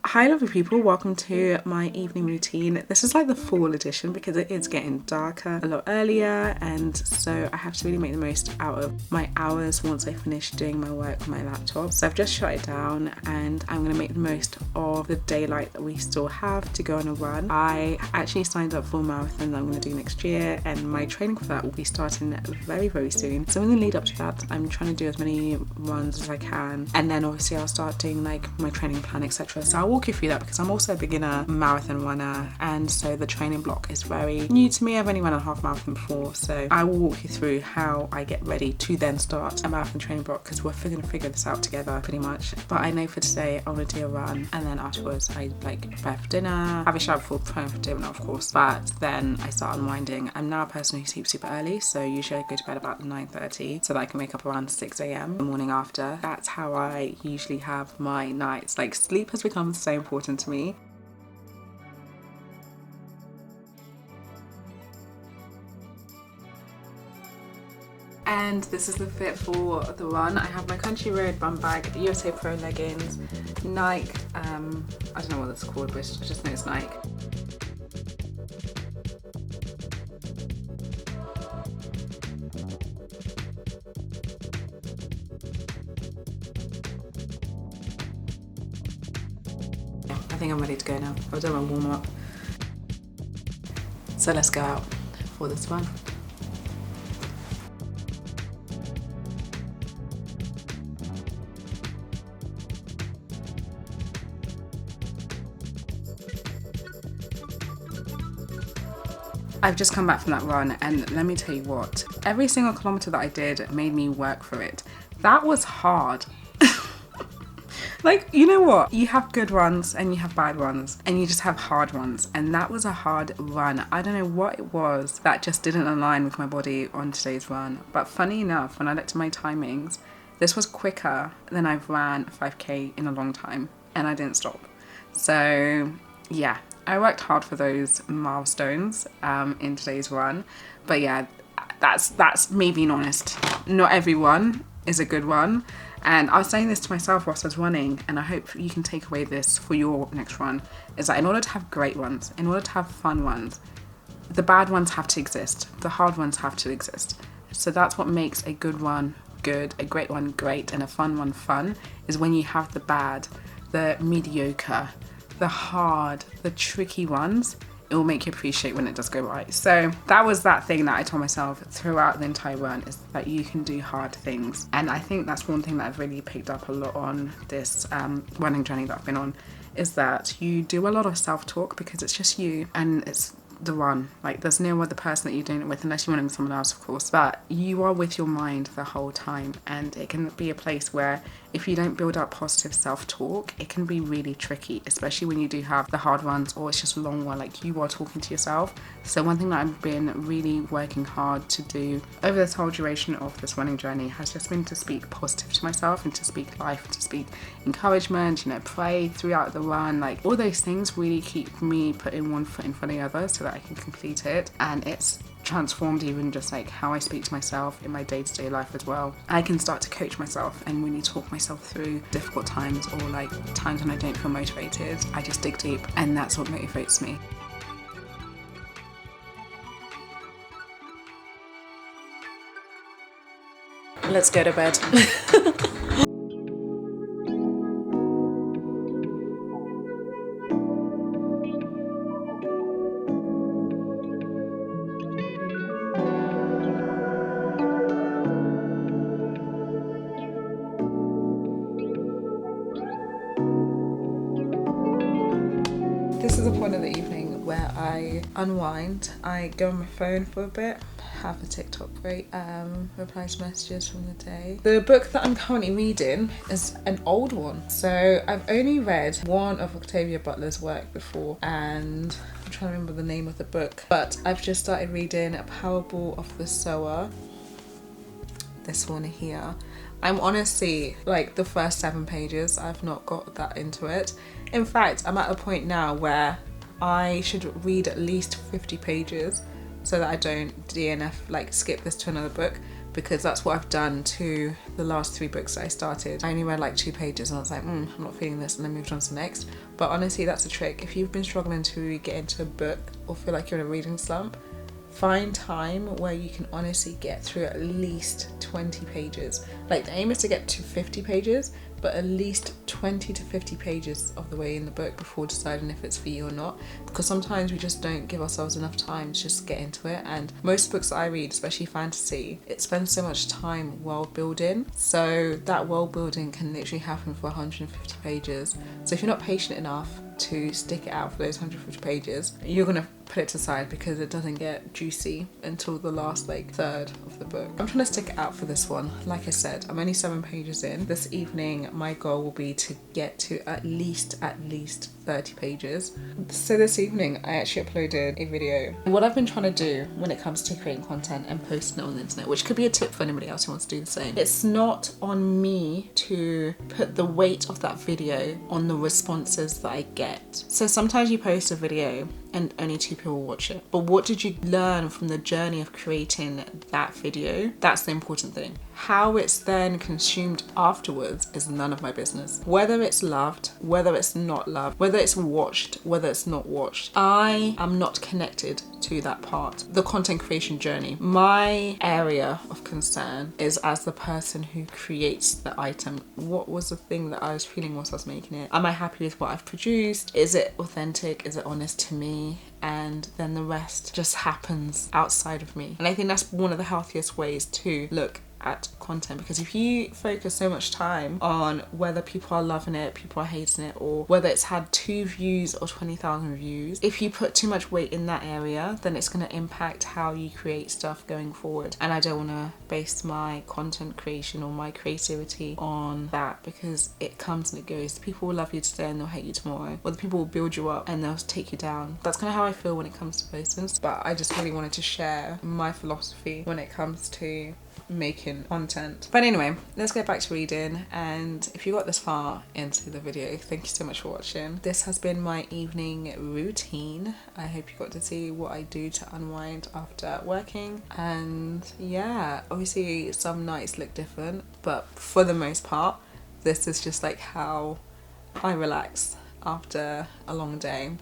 Hi lovely people, welcome to my evening routine. This is like the fall edition because it is getting darker a lot earlier, and so I have to really make the most out of my hours once I finish doing my work on my laptop. So I've just shut it down and I'm going to make the most of the daylight that we still have to go on a run. I actually signed up for a marathon that I'm going to do next year, and my training for that will be starting very soon. So in the lead up to that, I'm trying to do as many runs as I can, and then obviously I'll start doing like my training plan, etc. So I'll walk you through that because I'm also a beginner marathon runner, and so the training block is very new to me. I've only run a half marathon before, so I will walk you through how I get ready to then start a marathon training block, because we're going to figure this out together pretty much. But I know for today I want to do a run, and then afterwards I like prepare for dinner, have a shower before preparing for dinner of course, but then I start unwinding. I'm now a person who sleeps super early, so usually I go to bed about 9:30 so that I can wake up around 6 a.m. the morning after. That's how I usually have my nights. Like, sleep has become so important to me. And this is the fit for the run. I have my Country Road bum bag, USA Pro leggings, Nike, I don't know what that's called, but I just know it's Nike. Yeah, I think I'm ready to go now. I've done my warm up. So let's go out for this run. I've just come back from that run, and let me tell you what, every single kilometre that I did made me work for it. That was hard. Like, you know what? You have good runs and you have bad runs, and you just have hard runs. And that was a hard run. I don't know what it was that just didn't align with my body on today's run. But funny enough, when I looked at my timings, this was quicker than I've ran 5k in a long time, and I didn't stop. So yeah, I worked hard for those milestones in today's run. But yeah, that's me being honest. Not every run is a good run. And I was saying this to myself whilst I was running, and I hope you can take away this for your next run, is that in order to have great runs, in order to have fun runs, the bad ones have to exist, the hard ones have to exist. So that's what makes a good run good, a great one great, and a fun one fun, is when you have the bad, the mediocre, the hard, the tricky ones. It will make you appreciate when it does go right. So that was that thing that I told myself throughout the entire run, is that you can do hard things. And I think that's one thing that I've really picked up a lot on this running journey that I've been on, is that you do a lot of self-talk because it's just you and it's the run. Like, there's no other person that you're doing it with, unless you're running with someone else of course, but you are with your mind the whole time. And it can be a place where if you don't build up positive self-talk, it can be really tricky, especially when you do have the hard runs or it's just a long one, like you are talking to yourself. So one thing that I've been really working hard to do over this whole duration of this running journey has just been to speak positive to myself, and to speak life, to speak encouragement, pray throughout the run. Like, all those things really keep me putting one foot in front of the other so that I can complete it. And it's transformed even just like how I speak to myself in my day-to-day life as well. I can start to coach myself and really talk myself through difficult times, or like times when I don't feel motivated. I just dig deep, and that's what motivates me. Let's go to bed. This is a point of the evening where I unwind. I go on my phone for a bit, have a TikTok break, reply to messages from the day. The book that I'm currently reading is an old one. So I've only read one of Octavia Butler's work before, and I'm trying to remember the name of the book. But I've just started reading A Parable of the Sower. This one here. I'm honestly, like, the first 7 pages, I've not got that into it. In fact, I'm at a point now where I should read at least 50 pages so that I don't DNF, like skip this to another book, because that's what I've done to the last 3 books that I started. I only read like 2 pages and I was like, I'm not feeling this, and then moved on to the next. But honestly, that's a trick. If you've been struggling to get into a book or feel like you're in a reading slump, find time where you can honestly get through at least 20 pages. Like, the aim is to get to 50 pages, but at least 20 to 50 pages of the way in the book before deciding if it's for you or not, because sometimes we just don't give ourselves enough time to just get into it. And most books that I read, especially fantasy, it spends so much time world building, so that world building can literally happen for 150 pages. So if you're not patient enough to stick it out for those 150 pages, you're gonna put it to side because it doesn't get juicy until the last like third of the book. I'm trying to stick it out for this one. Like I said, I'm only 7 pages in. This evening my goal will be to get to at least 30 pages. So this evening I actually uploaded a video. What I've been trying to do when it comes to creating content and posting it on the internet, which could be a tip for anybody else who wants to do the same, it's not on me to put the weight of that video on the responses that I get. So sometimes you post a video and only 2 people watch it, but what did you learn from the journey of creating that video? That's the important thing. How it's then consumed afterwards is none of my business. Whether it's loved, whether it's not loved, whether it's watched, whether it's not watched, I am not connected to that part, the content creation journey. My area of concern is as the person who creates the item. What was the thing that I was feeling whilst I was making it? Am I happy with what I've produced? Is it authentic? Is it honest to me? And then the rest just happens outside of me. And I think that's one of the healthiest ways to look at content, because if you focus so much time on whether people are loving it, people are hating it, or whether it's had 2 views or 20,000 views, if you put too much weight in that area, then it's going to impact how you create stuff going forward. And I don't want to base my content creation or my creativity on that, because it comes and it goes. People will love you today and they'll hate you tomorrow, or the people will build you up and they'll take you down. That's kind of how I feel when it comes to posting. But I just really wanted to share my philosophy when it comes to making content. But anyway, let's get back to reading. And if you got this far into the video, thank you so much for watching. This has been my evening routine. I hope you got to see what I do to unwind after working. And yeah, obviously some nights look different, but for the most part this is just like how I relax after a long day.